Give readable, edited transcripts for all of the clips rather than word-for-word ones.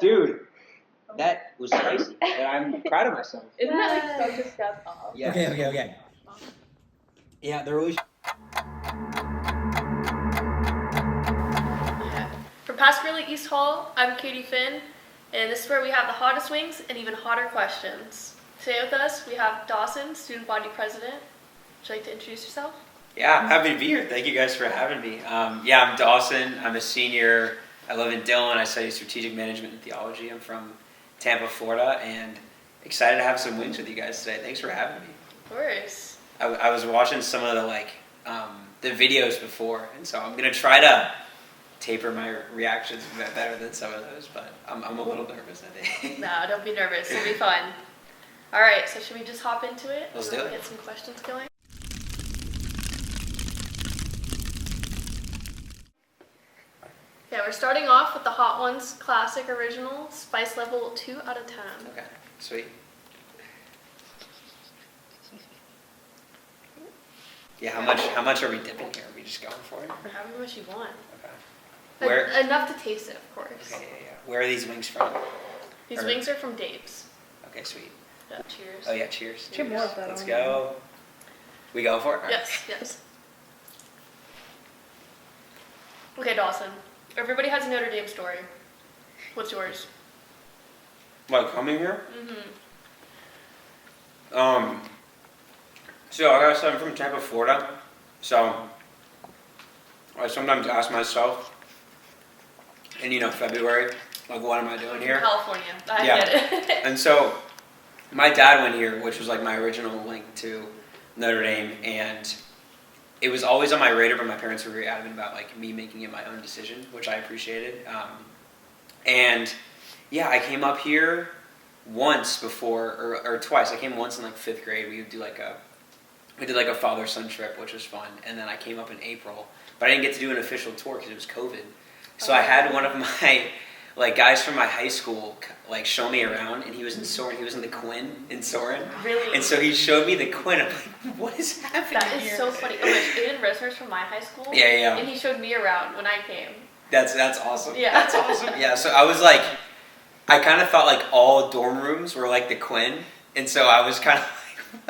Dude, that was spicy, but I'm proud of myself. Isn't that like such a step up? Yes. Okay. Yeah, they're really. From Pascagoula East Hall, I'm Katie Finn, and this is where we have the hottest wings and even hotter questions. Today with us, we have Dawson, student body president. Would you like to introduce yourself? Yeah, I'm happy to be here. Thank you guys for having me. I'm Dawson. I'm a senior. I live in Dillon. I study strategic management and theology. I'm from Tampa, Florida, and excited to have some wings with you guys today. Thanks for having me. Of course. I was watching some of the videos before, and so I'm gonna try to taper my reactions a bit better than some of those, but I'm a little nervous, I think. No, don't be nervous. It'll be fun. All right, so should we just hop into it? Let's do it. Get some questions going. Yeah, we're starting off with the Hot Ones Classic Original, spice level 2 out of 10. Okay, sweet. Yeah, how much are we dipping here? Are we just going for it? Or however much you want. Okay. Where? Enough to taste it, of course. Okay, yeah. Where are these wings from? These wings are from Dave's. Okay, sweet. Yeah, cheers. Oh yeah, cheers. Cheers. Cheers. Let's go. We go for it? All right. Yes. Okay, Dawson. Everybody has a Notre Dame story. What's yours? Like coming here? Mm-hmm. So like I said, I'm from Tampa, Florida. So I sometimes ask myself, in February, like what am I doing here? California. I get it. And so my dad went here, which was like my original link to Notre Dame, and it was always on my radar, but my parents were very adamant about like me making it my own decision, which I appreciated. And yeah, I came up here once before, or twice. I came once in like 5th grade. We did like a father-son trip, which was fun. And then I came up in April, but I didn't get to do an official tour because it was COVID. So I had one of my guys from my high school show me around, and he was in Soren. He was in the Quinn in Soren. Really? And so he showed me the Quinn. I'm like, what is happening That is here? so funny. Oh my gosh, Aiden Risner's from my high school. Yeah. And he showed me around when I came. That's awesome. Yeah. That's awesome. Yeah, so I was like, I kind of thought like all dorm rooms were like the Quinn. And so I was kind of like,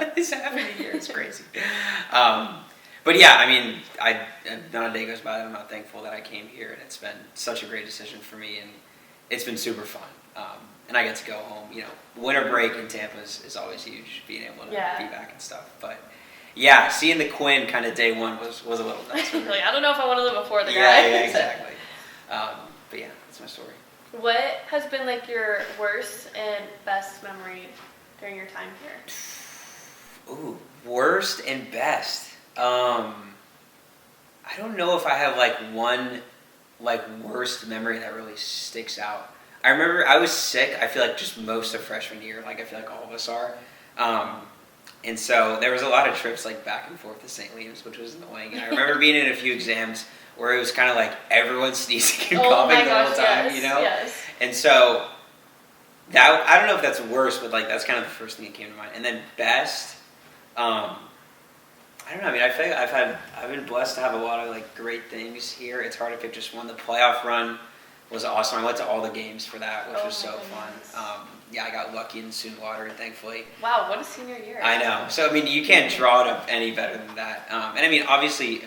what is happening here? It's crazy. But yeah, I mean, not a day goes by that I'm not thankful that I came here, and it's been such a great decision for me, and it's been super fun. And I get to go home. Winter break in Tampa is always huge, being able to be back and stuff. But yeah, seeing the Quinn kind of day one was a little nuts. Like, I don't know if I want to live before the guy. Yeah, exactly. But yeah, that's my story. What has been like your worst and best memory during your time here? Ooh, worst and best. I don't know if I have one worst memory that really sticks out. I remember I was sick. I feel like just most of freshman year. I feel like all of us are. And so there was a lot of trips back and forth to St. Leaves, which was annoying. And I remember being in a few exams where it was kind of everyone sneezing and coughing the whole time, Yes. And so that I don't know if that's worse, but that's kind of the first thing that came to mind. And then best, I don't know. I mean, I feel like I've been blessed to have a lot of great things here. It's hard to pick just one. The playoff run was awesome. I went to all the games for that, which was so fun. Yeah, I got lucky in the student lottery, thankfully. Wow, what a senior year. I know. So, I mean, you can't draw it up any better than that. And I mean, obviously,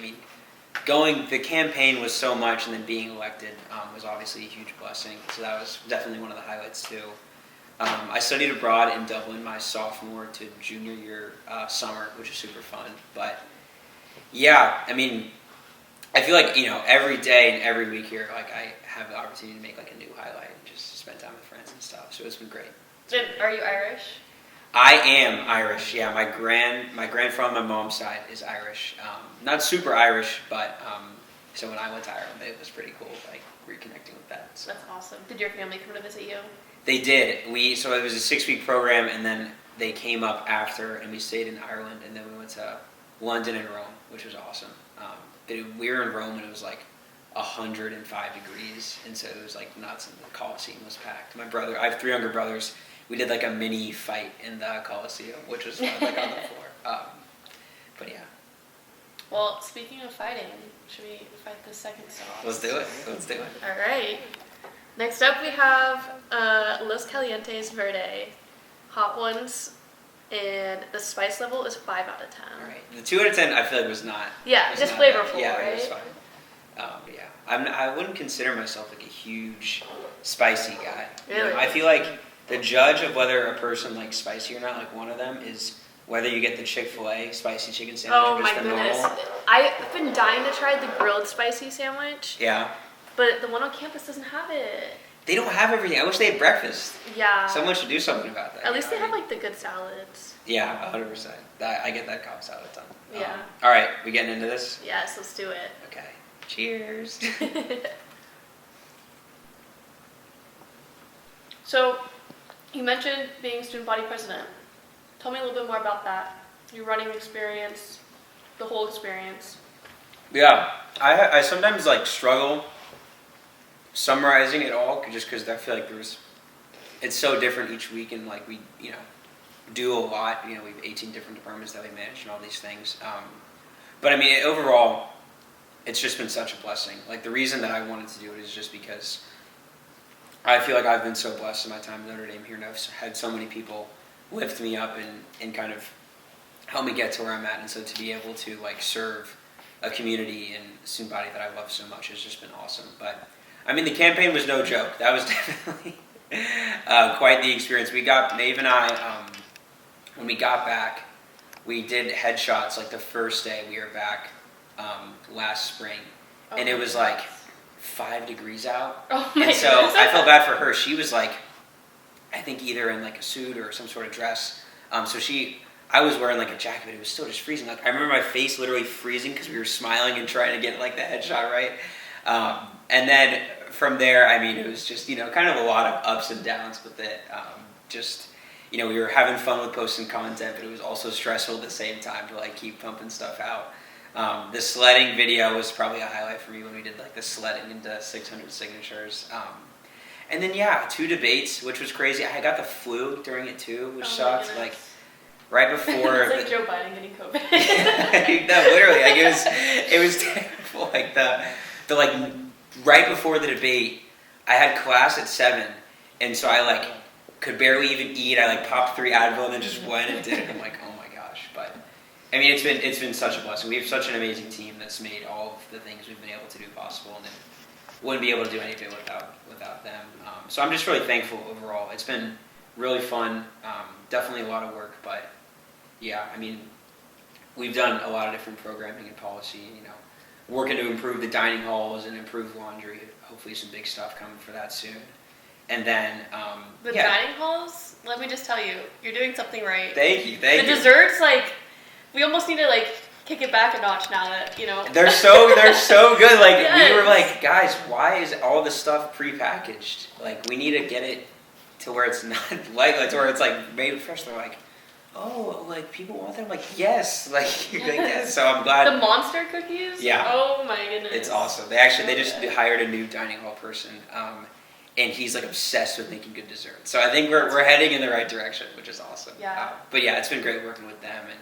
the campaign was so much, and then being elected was obviously a huge blessing. So that was definitely one of the highlights, too. I studied abroad in Dublin my sophomore to junior year summer, which is super fun. But yeah, I mean, I feel like, every day and every week here, I have the opportunity to make a new highlight and just spend time with friends and stuff. So it's been great. Are you Irish? I am Irish. Yeah, my grandfather on my mom's side is Irish. Not super Irish, but so when I went to Ireland, it was pretty cool, reconnecting with that. So. That's awesome. Did your family come to visit you? They did. So it was a 6-week program, and then they came up after, and we stayed in Ireland, and then we went to London and Rome, which was awesome. We were in Rome, and it was 105 degrees, and so it was nuts, and the Colosseum was packed. I have 3 younger brothers. We did a mini fight in the Colosseum, which was fun, on the floor. But yeah. Well, speaking of fighting, should we fight the second song? Let's do it. All right. Next up, we have Los Calientes Verde, hot ones, and the spice level is 5 out of 10. All right. The 2 out of 10 I feel like was not. Yeah, was just not bad. flavorful, Yeah, right? it was fine. Yeah, I wouldn't consider myself like a huge spicy guy. You know, Really? I feel like the judge of whether a person likes spicy or not, like one of them, is whether you get the Chick-fil-A spicy chicken sandwich Oh or my just the goodness. normal. I've been dying to try the grilled spicy sandwich, Yeah. but the one on campus doesn't have it. They don't have everything. I wish they had breakfast. Yeah. Someone should do something about that. At least they you know have what like the good salads. I mean? Yeah, 100%. I get that Cobb salad a ton. Yeah. All right, we getting into this? Yes, let's do it. Okay. Cheers. So, you mentioned being student body president. Tell me a little bit more about that. Your running experience, the whole experience. Yeah, I sometimes like struggle summarizing it all just because I feel like it's so different each week, and like we do a lot. We have 18 different departments that we manage and all these things. But I mean overall, it's just been such a blessing. Like the reason that I wanted to do it is just because I feel like I've been so blessed in my time at Notre Dame here, and I've had so many people lift me up and kind of help me get to where I'm at, and so to be able to like serve a community and student body that I love so much has just been awesome. But I mean, the campaign was no joke. That was definitely quite the experience. Maeve and I, when we got back, we did headshots like the first day we were back last spring, and it was like 5 degrees out. Oh my And so goodness. I felt bad for her. She was like, I think either in like a suit or some sort of dress. I was wearing like a jacket, but it was still just freezing. Like I remember my face literally freezing because we were smiling and trying to get like the headshot right. And then from there, I mean, it was just kind of a lot of ups and downs with it. We were having fun with posting content, but it was also stressful at the same time to like keep pumping stuff out. The sledding video was probably a highlight for me when we did like the sledding into 600 signatures. And then 2 debates, which was crazy. I got the flu during it too, which sucked. Like right before. It's like Joe Biden getting COVID. No, literally, like it was terrible. Like the like right before the debate, I had class at 7, and so I like could barely even eat. I like popped 3 Advil and then just went and did it. I'm like, oh my gosh. But I mean, it's been such a blessing. We have such an amazing team that's made all of the things we've been able to do possible, and wouldn't be able to do anything without them. So I'm just really thankful overall. It's been really fun. Definitely a lot of work, but yeah, I mean, we've done a lot of different programming and policy. Working to improve the dining halls and improve laundry. Hopefully, some big stuff coming for that soon. And then The dining halls. Let me just tell you, you're doing something right. Thank you. The desserts, like, we almost need to like kick it back a notch now that They're so good. Like Yes. we were like, guys, why is all this stuff prepackaged? Like we need to get it to where it's not like to where it's like made fresh. They're like, oh, like people want them. I'm like, yes, like you're like, yes. So I'm glad. The monster cookies. Yeah. Oh my goodness. It's awesome. They just hired a new dining hall person, and he's like obsessed with making good desserts. So I think we're heading in the right direction, which is awesome. Yeah. But yeah, it's been great working with them, and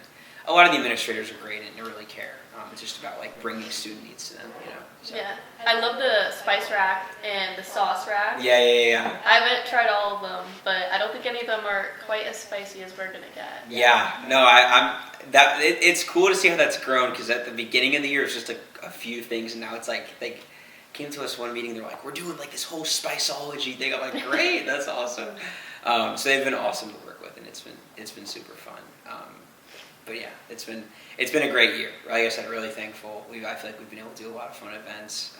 a lot of the administrators are great and they really care. It's just about like bringing student needs to them, So. Yeah. I love the spice rack and the sauce rack. Yeah. I haven't tried all of them, but I don't think any of them are quite as spicy as we're gonna get. Yeah. No, it's cool to see how that's grown, because at the beginning of the year it was just a few things, and now it's like they came to us one meeting. They're like, we're doing like this whole spiceology thing. I'm like, great, that's awesome. So they've been awesome to work with, and it's been super fun. But yeah, it's been a great year. Like I said, really thankful. I feel like we've been able to do a lot of fun events.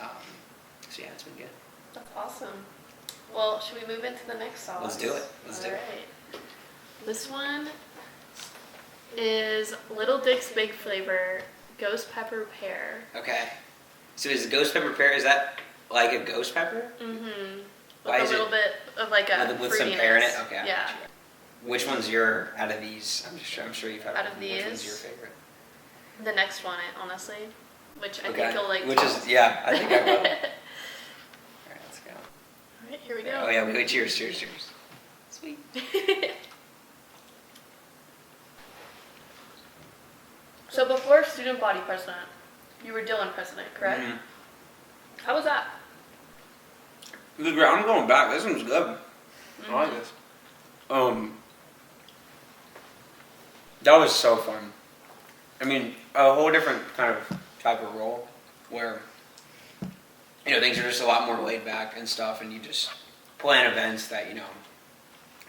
So yeah, it's been good. That's awesome. Well, should we move into the next sauce? Let's do it. Let's do it. Alright. This one is Little Dick's Big Flavor Ghost Pepper Pear. Okay. So is the ghost pepper pear, is that like a ghost pepper? Mm-hmm. Why With is a little bit of like a with some fruitiness. pear in it? Okay. I Yeah. got you. Which one's out of these? I'm sure you've had Out of Which one's these? your favorite? The next one, honestly, which I Okay. think you'll like. Which is, yeah, I think I will. All right, let's go. Alright, here we go. Oh yeah, wait, cheers. Sweet. So before student body president, you were Dylan president, correct? Mhm. How was that? This is great. I'm going back. This one's good. Mm-hmm. I like this. That was so fun. I mean, a whole different kind of type of role where, things are just a lot more laid back and stuff, and you just plan events that,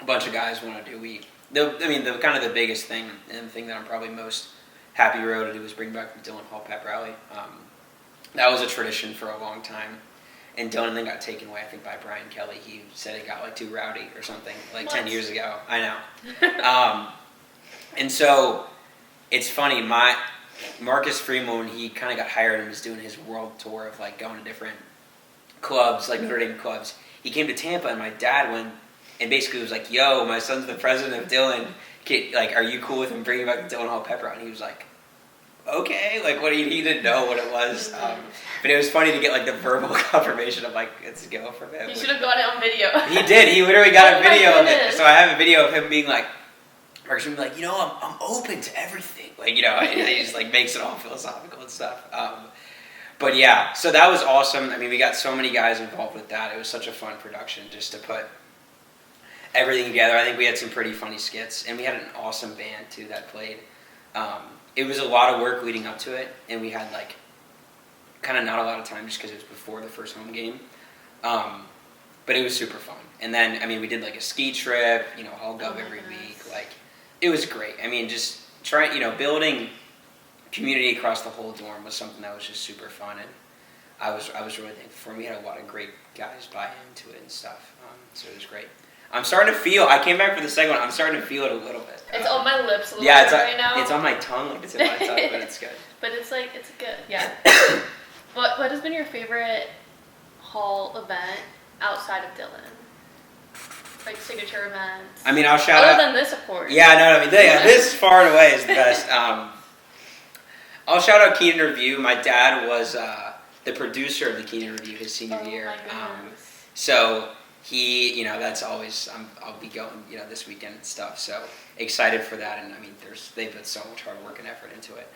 a bunch of guys want to do. The kind of the biggest thing, and the thing that I'm probably most happy we were able to do was bring back the Dillon Hall Pep Rally. That was a tradition for a long time. And Dillon then got taken away, I think, by Brian Kelly. He said it got like too rowdy or something, like 10 years ago. I know. And so it's funny, Marcus Freeman, when he kind of got hired and was doing his world tour of like going to different clubs, like Notre Dame clubs, he came to Tampa and my dad went and basically was like, yo, my son's the president of Dillon. Like, are you cool with him bringing back the Dillon Hall Pep Rally? And he was like, okay, like he didn't know what it was. But it was funny to get like the verbal confirmation of like, it's a go from him. He should have got it on video. He did. He literally got a video of it. Goodness. So I have a video of him being like, Marcus would be like, I'm open to everything. Like, and he just like makes it all philosophical and stuff. But yeah, so that was awesome. I mean, we got so many guys involved with that. It was such a fun production just to put everything together. I think we had some pretty funny skits, and we had an awesome band too that played. It was a lot of work leading up to it, and we had like kind of not a lot of time just because it was before the first home game. But it was super fun. And then, I mean, we did like a ski trip, Hall Gov every week. Like, it was great. I mean, just trying, building community across the whole dorm was something that was just super fun, and I was really thankful for it. We had a lot of great guys buy into it and stuff, so it was great. I'm starting to feel, I came back for the second one, I'm starting to feel it a little bit. It's on my lips a little yeah, bit right now. It's on my tongue, like it's in my tongue, but it's good. But it's good, yeah. What has been your favorite Hall event outside of Dillon? Like signature events? I mean, I'll shout out. Other than this, of course. Yeah, no, this far and away is the best. I'll shout out Keenan Review. My dad was the producer of the Keenan Review his senior year. So he, that's always, I'll be going, this weekend and stuff. So excited for that. And I mean, they put so much hard work and effort into it.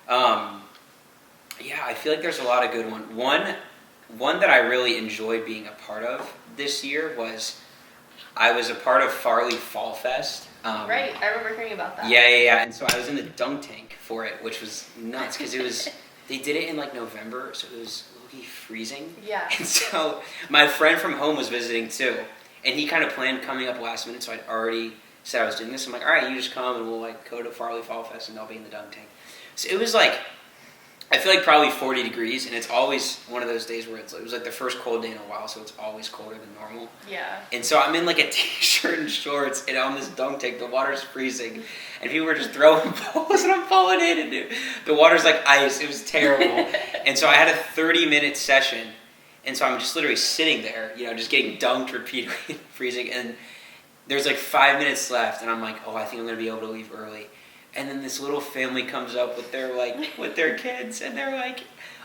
Yeah, I feel like there's a lot of good ones. One that I really enjoyed being a part of this year was I was a part of Farley Fall Fest. Right, I remember hearing about that. Yeah. And so I was in the dunk tank for it, which was nuts because they did it in like November, so it was really freezing. Yeah. And so my friend from home was visiting too, and he kind of planned coming up last minute, so I'd already said I was doing this. I'm like, all right, you just come and we'll like go to Farley Fall Fest and I'll be in the dunk tank. So it was like, I feel like probably 40 degrees, and it's always one of those days where it was like the first cold day in a while, so it's always colder than normal. Yeah. And so I'm in like a t-shirt and shorts, and on this dunk tank, the water's freezing, and people were just throwing balls, and I'm falling in, and the water's like ice. It was terrible. And so I had a 30-minute session, and so I'm just literally sitting there, just getting dunked repeatedly, freezing, and there's like 5 minutes left, and I'm like, oh, I think I'm going to be able to leave early. And then this little family comes up with their kids, and they're like,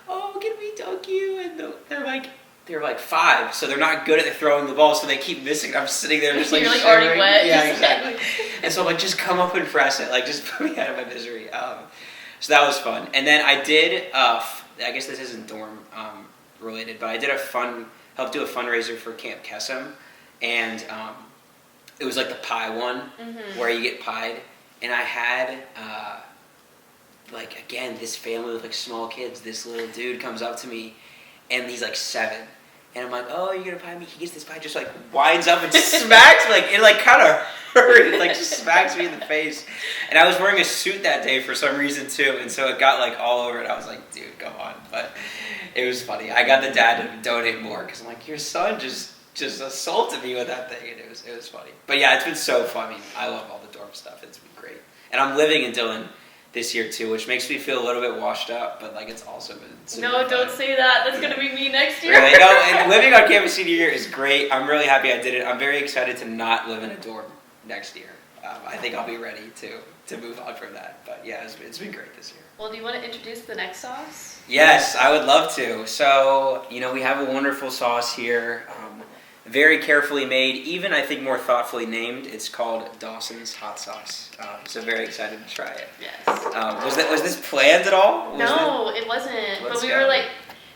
"Oh, can we dunk you?" And they're like 5, so they're not good at throwing the ball, so they keep missing. I'm sitting there just like you're like shivering. already wet. Yeah, exactly. And so I'm like, just come up and press it, like just put me out of my misery. So that was fun. And then I did, I guess this isn't dorm related, but I did helped do a fundraiser for Camp Kesem, and it was like the pie one, where you get pied. And I had, this family with, small kids. This little dude comes up to me, and he's, 7. And I'm like, oh, you're going to pie me? He gets this pie, just, winds up and smacks me. It, kind of hurt. It, just smacks me in the face. And I was wearing a suit that day for some reason, too. And so it got, all over it. I was like, dude, come on. But it was funny. I got the dad to donate more, because I'm like, your son just assaulted me with that thing, and it was funny. But yeah, it's been so fun. I mean, I love all the dorm stuff. It's been great. And I'm living in Dillon this year too, which makes me feel a little bit washed up, but it's also been super fun. Don't say that. That's gonna be me next year. Really? No, and living on campus senior year is great. I'm really happy I did it. I'm very excited to not live in a dorm next year. I think I'll be ready to move on from that. But yeah, it's been great this year. Well, do you want to introduce the next sauce? Yes, I would love to. So, we have a wonderful sauce here. Very carefully made, even I think more thoughtfully named. It's called Dawson's Hot Sauce. So very excited to try it. Yes. Was this planned at all? No, it wasn't. But we were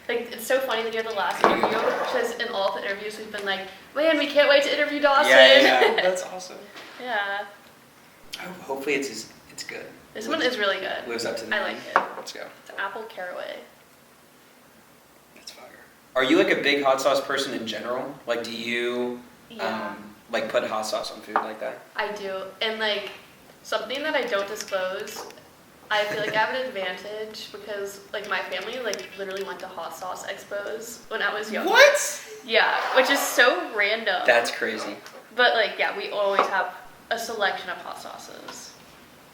Like, it's so funny that you're the last interview, because in all the interviews we've been like, man, we can't wait to interview Dawson. Yeah, that's awesome. Yeah. Hopefully it's good. This one is really good. Lives up to the I name. like it. Let's go. It's apple caraway. That's fire. Are you like a big hot sauce person in general? Like, do you Yeah. like put hot sauce on food like that? I do. And like, something that I don't disclose, I feel like I have an advantage because like my family like literally went to hot sauce expos when I was younger. What? Yeah, which is so random. That's crazy. But like, yeah, we always have a selection of hot sauces.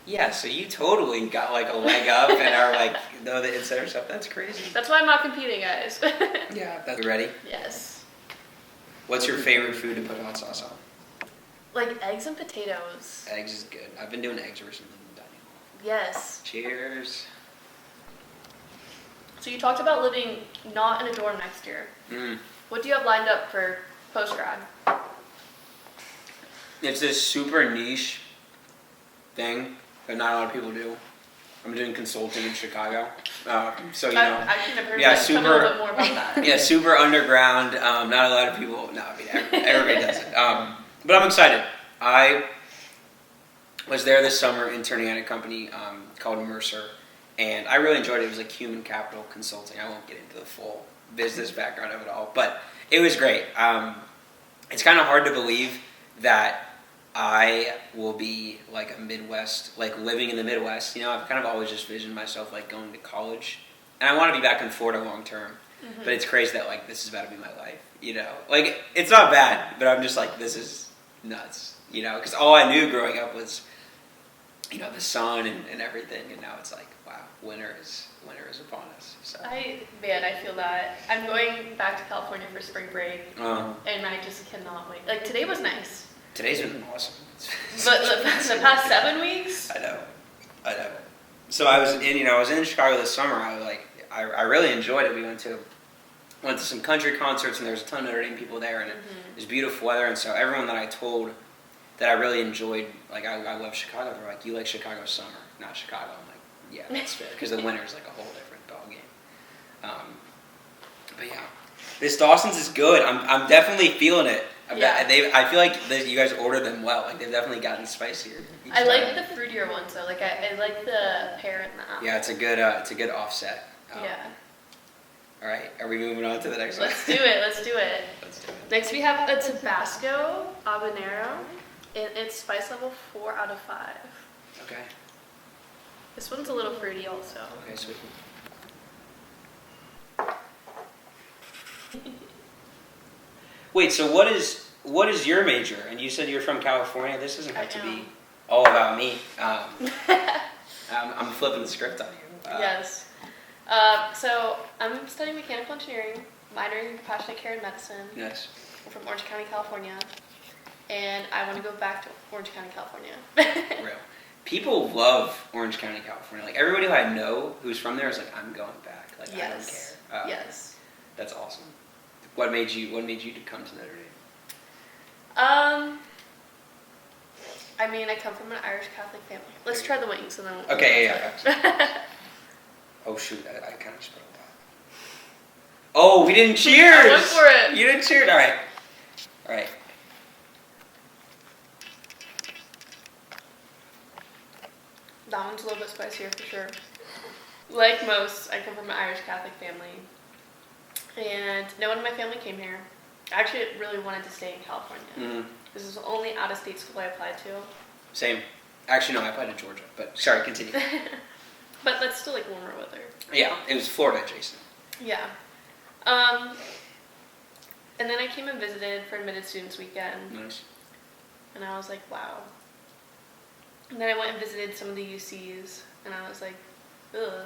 Yeah, so you totally got like a leg up and are like know the insider stuff. That's crazy. That's why I'm not competing, guys. Yeah, that's ready. Yes. What's your favorite food to put hot sauce on? Like eggs and potatoes. Eggs is good. I've been doing eggs recently in the dining hall. Yes. Cheers. So you talked about living not in a dorm next year. Mm. What do you have lined up for post-grad? It's this super niche thing that not a lot of people do. I'm doing consulting in Chicago, so you know. I've actually never heard Yeah, of that. Tell me a little bit more about that. Yeah, super underground. Not a lot of people. No, I mean everybody does it. But I'm excited. I was there this summer interning at a company called Mercer, and I really enjoyed it. It was like human capital consulting. I won't get into the full business background of it all, but it was great. It's kind of hard to believe that I will be like a Midwest, like living in the Midwest. You know, I've kind of always just visioned myself like going to college, and I want to be back in Florida long term. Mm-hmm. But it's crazy that like this is about to be my life. You know, like it's not bad, but I'm just like this is nuts. You know, because all I knew growing up was, you know, the sun and everything, and now it's like wow, winter is upon us. So. I feel that. I'm going back to California for spring break, and I just cannot wait. Like today was nice. Today's been awesome. But the past 7 weeks? I know. So I was in Chicago this summer. I really enjoyed it. We went to some country concerts, and there was a ton of Notre Dame people there, and it was beautiful weather. And so everyone that I told that I really enjoyed, like I love Chicago, they're like, you like Chicago summer, not Chicago. I'm like, yeah, that's fair, because the winter is like a whole different ball game. But yeah, this Dawson's is good. I'm definitely feeling it. Yeah. I feel like you guys ordered them well. Like they've definitely gotten spicier. I like the fruitier ones though. Like I like the pear and the apple. Yeah, it's a good offset. Yeah. All right, are we moving on to the next one? Let's do it. Let's do it. Next we have a Tabasco habanero, and it's spice level 4 out of 5. Okay. This one's a little fruity also. Okay, sweet. Wait, so what is your major? And you said you're from California. This doesn't have to be all about me. I'm flipping the script on you. Yes. So I'm studying mechanical engineering, minoring in compassionate care and medicine. Nice. I'm from Orange County, California, and I want to go back to Orange County, California. Real. People love Orange County, California. Like everybody who I know who's from there is like, I'm going back. Like I don't care. Yes. That's awesome. What made you to come to Notre Dame? I mean, I come from an Irish Catholic family. Let's try the wings and then we'll Okay, yeah. Oh shoot, I kind of spilled that. Oh, we didn't cheers! I went for it. You didn't cheers? Alright. That one's a little bit spicier for sure. Like most, I come from an Irish Catholic family. And no one in my family came here. I actually really wanted to stay in California. Mm-hmm. This is the only out-of-state school I applied to. Same. Actually, no, I applied to Georgia, but sorry, continue. But that's still like warmer weather. Yeah, it was Florida adjacent. Yeah. And then I came and visited for Admitted Students Weekend. Nice. And I was like, wow. And then I went and visited some of the UCs, and I was like, ugh.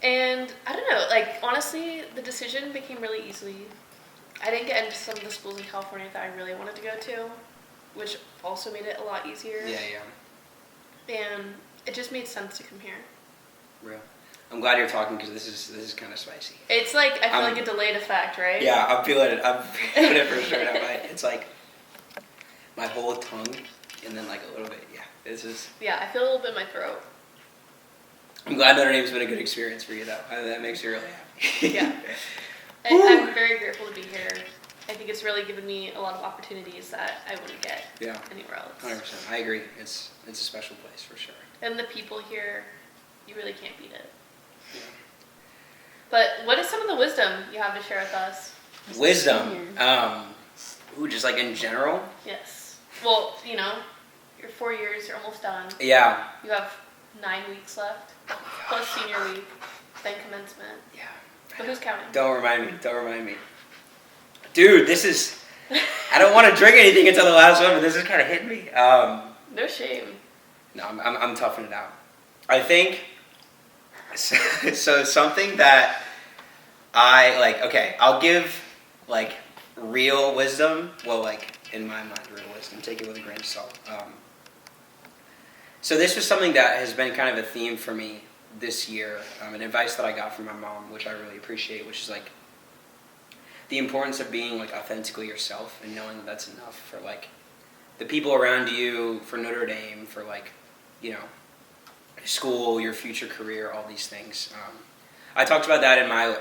And I don't know, like, honestly, the decision became really easy. I didn't get into some of the schools in California that I really wanted to go to, which also made it a lot easier. Yeah. And it just made sense to come here. Real. I'm glad you're talking because this is kind of spicy. It's like, I feel like a delayed effect, right? Yeah, I'm feeling it. I'm feeling it for sure. It's like my whole tongue and then like a little bit. Yeah, this is. Yeah, I feel a little bit in my throat. I'm glad Notre Dame's been a good experience for you, though. That makes me really happy. Yeah. I'm very grateful to be here. I think it's really given me a lot of opportunities that I wouldn't get anywhere else. 100%. I agree. It's a special place for sure. And the people here, you really can't beat it. Yeah. But what is some of the wisdom you have to share with us? Wisdom. Just like in general? Yes. Well, you're 4 years, you're almost done. Yeah. You have 9 weeks left, plus senior week, then commencement. Yeah. But who's counting? Don't remind me. Dude, this is... I don't want to drink anything until the last one, but this is kind of hitting me. No shame. No, I'm toughing it out. I think... So something that I, I'll give, real wisdom. Well, in my mind, real wisdom. Take it with a grain of salt. So this was something that has been kind of a theme for me this year. An advice that I got from my mom, which I really appreciate, which is, the importance of being, authentically yourself and knowing that that's enough for, the people around you, for Notre Dame, for, school, your future career, all these things. I talked about that in my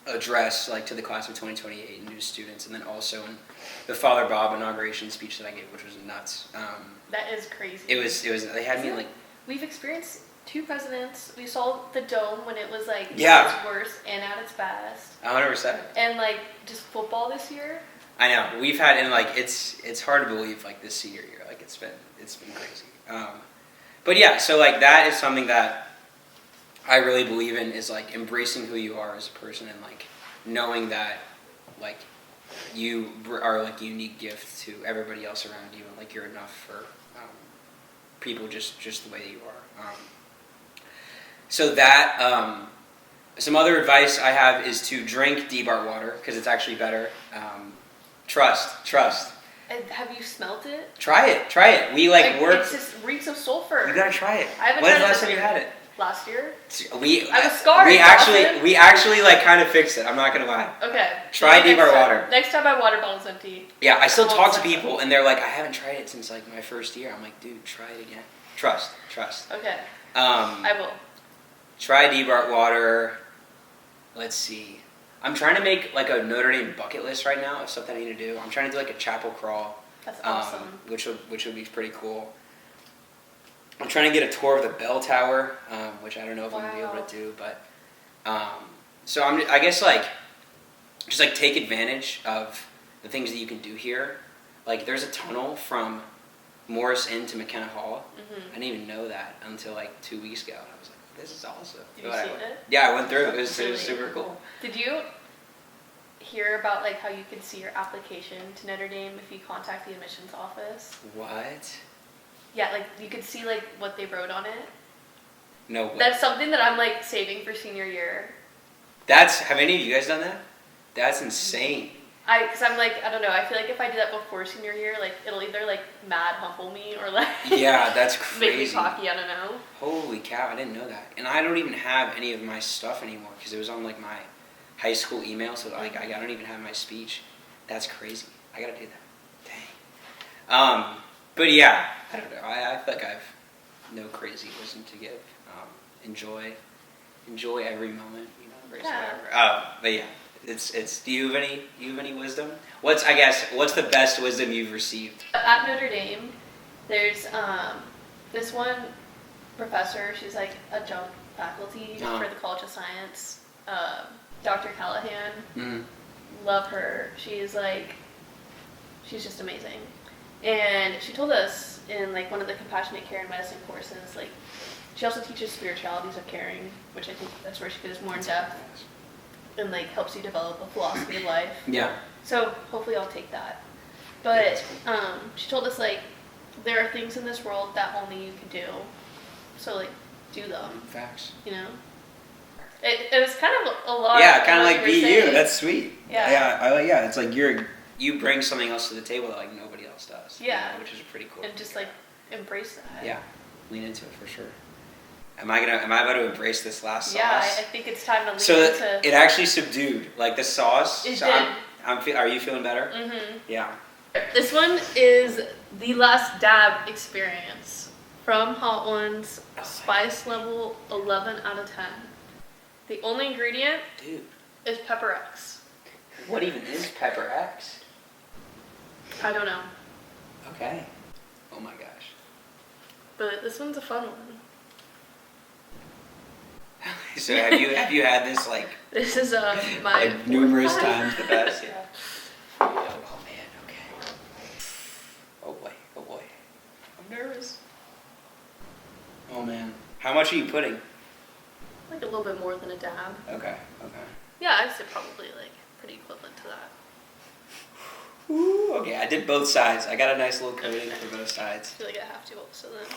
address, to the class of 2028 new students, and then also in the Father Bob inauguration speech that I gave, which was nuts. That is crazy. It was. They had me We've experienced 2 presidents. We saw the dome when it was at its worst and at its best. 100%. And just football this year. I know we've had, and it's hard to believe this senior year, it's been crazy. But yeah, so that is something that I really believe in, is embracing who you are as a person, and knowing that you are a unique gift to everybody else around you, and you're enough for people just the way that you are. So that some other advice I have is to drink D-Bar water, because it's actually better. Trust. Have you smelt it? Try it. We work. It just reeks of sulfur. You gotta try it. I haven't When's tried the it last time you had it? Last year. I was scarred. We Dawson. actually kind of fixed it. I'm not gonna lie. Okay. Try D-Bar water. Next time my water bottle's empty. Yeah, I still talk to people and they're like, I haven't tried it since my first year. I'm like, dude, try it again. Trust. Okay. I will. Try D-Bar water. Let's see. I'm trying to make a Notre Dame bucket list right now of stuff that I need to do. I'm trying to do a chapel crawl. That's awesome. Which would be pretty cool. I'm trying to get a tour of the bell tower, which I don't know if I'm gonna be able to do, but so I guess just take advantage of the things that you can do here. There's a tunnel from Morris Inn to McKenna Hall. Mm-hmm. I didn't even know that until 2 weeks ago. I was like, this is awesome. Did you see it? Yeah, I went through it. It was Really? super cool. Did you hear about how you could see your application to Notre Dame if you contact the admissions office? What? Yeah, you could see what they wrote on it. No way. That's something that I'm saving for senior year. Have any of you guys done that? That's insane. Because I'm I don't know, I feel if I do that before senior year, it'll either mad humble me or Yeah, that's crazy. make me cocky, I don't know. Holy cow, I didn't know that. And I don't even have any of my stuff anymore because it was on my high school email, so I don't even have my speech. That's crazy. I gotta do that. Dang. But yeah, I don't know. I feel I have no crazy wisdom to give. Enjoy every moment, embrace whatever. But yeah, it's. Do you have any wisdom? What's the best wisdom you've received? At Notre Dame, there's this one professor. She's adjunct faculty for the College of Science. Dr. Callahan. Mm-hmm. Love her. She's just amazing. And she told us in one of the compassionate care and medicine courses, she also teaches spiritualities of caring, which I think that's where she goes more in depth and helps you develop a philosophy of life. Yeah. So hopefully I'll take that. But she told us there are things in this world that only you can do. So do them. Facts. It was kind of a lot. Yeah, kind of what be were you. saying. That's sweet. Yeah. Yeah. It's you bring something else to the table that nobody else does. Yeah. Which is pretty cool. And just embrace that. Yeah, lean into it for sure. Am I about to embrace this last sauce? Yeah, I think it's time to lean so into. It actually subdued the sauce. It so did. Are you feeling better? Mm-hmm. Yeah. This one is the last dab experience. From Hot Ones, spice level 11 out of 10. The only ingredient Dude, is pepper X. what even is Pepper X? I don't know, Okay. Oh my gosh. but this one's a fun one. So have you had this like This is my like numerous fourth time. times? The best, yeah. Oh man, okay. Oh boy. I'm nervous. Oh man. How much are you putting? Like a little bit more than a dab. Okay. Yeah, I'd say probably like pretty equivalent to that. Ooh, okay, I did both sides. I got a nice little coating for both sides. I feel like I have to also then.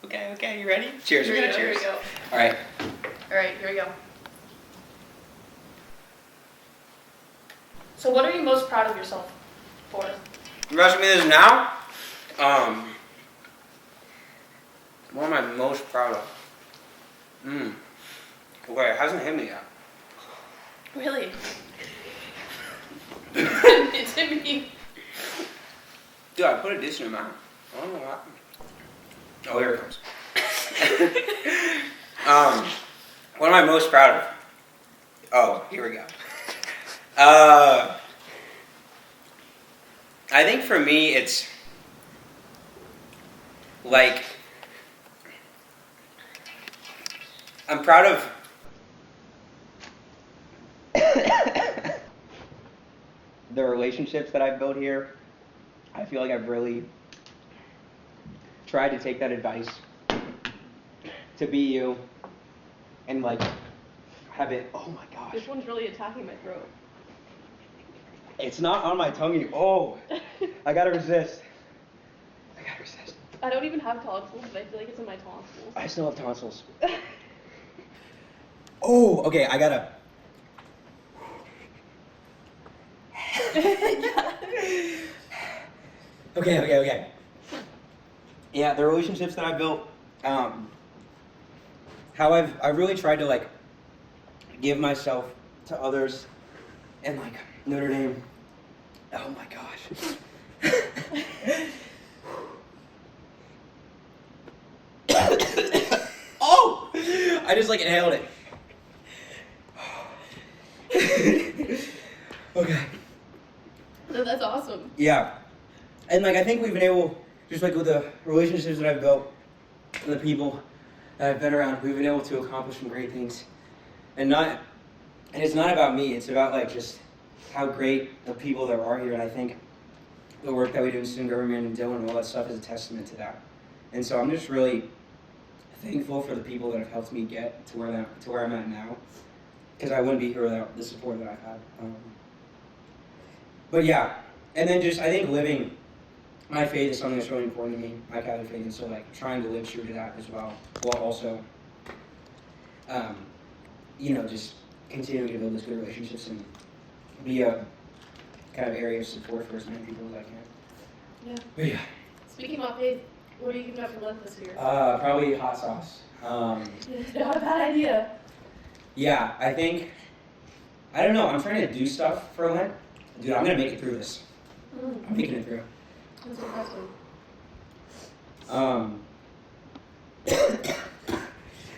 Okay, you ready? Cheers, Here we go, cheers. here we go. Alright. Alright, here we go. So what are you most proud of yourself for? You asking me this now? What am I most proud of? Okay, it hasn't hit me yet. Really? It's in me. Dude, I put a decent amount. I don't know what happened. Oh, here it comes. What am I most proud of? Oh, here we go. I think for me it's like I'm proud of the relationships that I've built here. I feel like I've really tried to take that advice to be you and like have it. Oh my gosh. This one's really attacking my throat. It's not on my tongue. Oh, I gotta resist. I don't even have tonsils, but I feel like it's in my tonsils. I still have tonsils. Oh, okay, I gotta. Okay. Yeah, the relationships that I built, how I've really tried to like give myself to others, and like Notre Dame. Oh my gosh. Oh! I just like inhaled it. Okay. That's awesome. Yeah. And like I think we've been able, just like with the relationships that I've built, and the people that I've been around, we've been able to accomplish some great things. And it's not about me, it's about like just how great the people that are here, and I think the work that we do in student government and Dylan and all that stuff is a testament to that. And so I'm just really thankful for the people that have helped me get to where I'm at now, because I wouldn't be here without the support that I've had. But yeah, and then just I think living my faith is something that's really important to me, my Catholic faith, and so like trying to live true to that as well, while also, just continuing to build those good relationships and be a kind of area of support for as many people as I can. Yeah. But yeah. Speaking about faith, what are you giving up for lunch this year? Probably hot sauce. Not a bad idea. Yeah, I don't know, I'm trying to do stuff for Lent. Dude, I'm gonna make it through this. I'm making it through. That's impressive.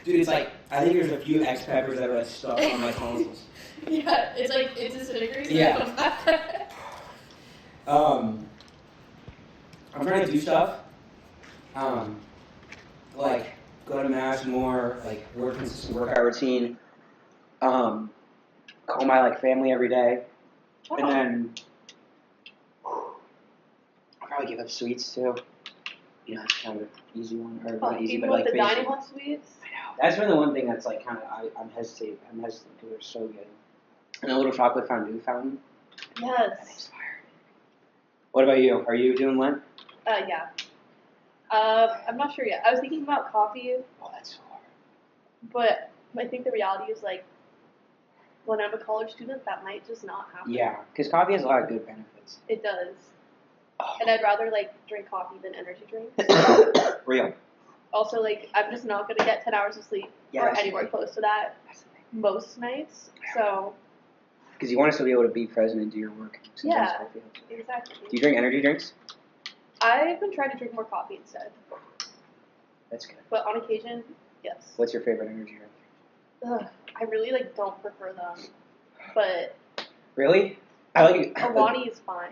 Dude, it's like, I think there's a few X peppers that are like stuck on my tonsils. Yeah, it's like it's disintegrating. Yeah. I'm trying to do stuff. Like go to mass more, like work consistent workout routine. Call my like family every day, and then I'll probably give up sweets too. You know, it's kind of an easy one, or not easy, but like the basic. dining hall sweets. I know. That's really the one thing that's like kind of I'm hesitant because they're so good. And a little chocolate fondue fountain. Yes. That thing's fire. What about you? Are you doing Lent? Yeah. I'm not sure yet. I was thinking about coffee, Oh, that's so hard. but I think the reality is like when I'm a college student, that might just not happen. Yeah, because coffee has a lot of good benefits. It does. Oh. And I'd rather like drink coffee than energy drinks. Real. Also, like I'm just not gonna get 10 hours of sleep or that's anywhere right. close to that That's the thing. most nights. So Because you want to still be able to be present and do your work. Sometimes Yeah. coffee helps. exactly. Do you drink energy drinks? I've been trying to drink more coffee instead, That's good. but on occasion, yes. What's your favorite energy drink? Ugh, I really don't prefer them, but Really? I like Alani is fine.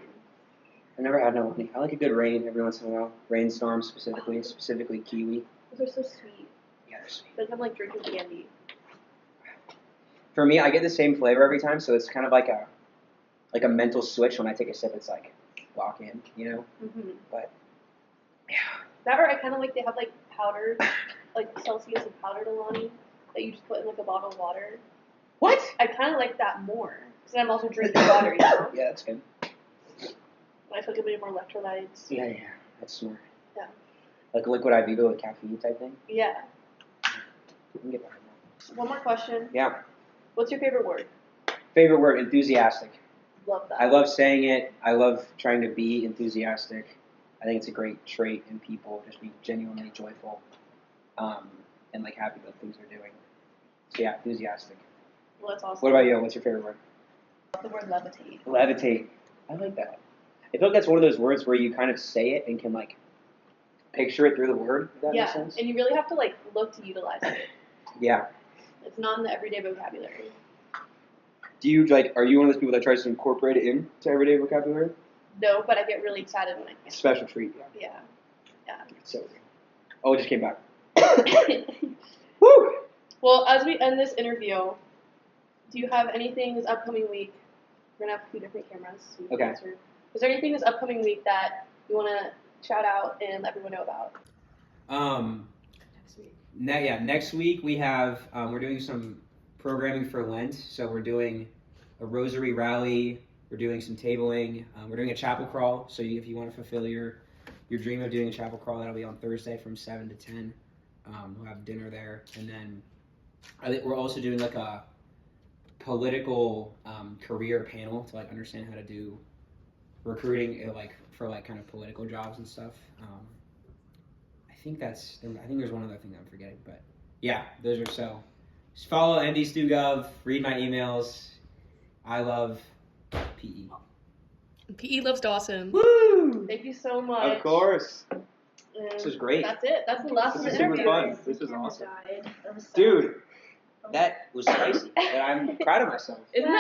I've never had no honey. I like a good rain every once in a while. Rainstorm specifically kiwi. Those are so sweet. Yeah, they're sweet. It's like I'm like drinking candy. For me, I get the same flavor every time, so it's kind of like a mental switch. When I take a sip, it's like lock in, you know. Mm-hmm. But yeah, That or I kind of like they have like powdered, like Celsius and powdered Alani that you just put in like a bottle of water. what? I kind of like that more because I'm also drinking water, you know. Yeah, that's good. I feel like a bit more electrolytes. Yeah, that's smart. Yeah. Like liquid IV with caffeine type thing. Yeah. You can get behind that. One more question. Yeah. What's your favorite word? Favorite word: enthusiastic. Love that. I love saying it. I love trying to be enthusiastic. I think it's a great trait in people, just be genuinely joyful, and like happy with things they're doing. So yeah, enthusiastic. Well, that's awesome. What about you? What's your favorite word? The word levitate. Levitate. I like that. I feel like that's one of those words where you kind of say it and can like picture it through the word. If that Yeah, makes sense. and you really have to like look to utilize it. Yeah. It's not in the everyday vocabulary. Do you like? Are you one of those people that tries to incorporate it into everyday vocabulary? No, but I get really excited when I can. Special treat. Yeah. Yeah. It's so good. Oh, it just came back. Yeah. Woo! Well, as we end this interview, do you have anything this upcoming week? We're gonna have a few different cameras. So you can Okay. answer. Is there anything this upcoming week that you want to shout out and let everyone know about? Next week. Next week we have we're doing some programming for Lent. So we're doing a rosary rally. We're doing some tabling. We're doing a chapel crawl. So if you want to fulfill your dream of doing a chapel crawl, that'll be on Thursday from 7 to 10. We'll have dinner there, and then I think we're also doing like a political career panel to like understand how to do recruiting for kind of political jobs and stuff. I think there's one other thing that I'm forgetting, but yeah, those are so. Just follow MDStuGov, read my emails. I love PE. PE loves Dawson. Woo! Thank you so much. Of course. And This was great. That's it. That's the last This of is the super interview. fun. This was awesome. Dude, that was spicy, but I'm proud of myself. Isn't that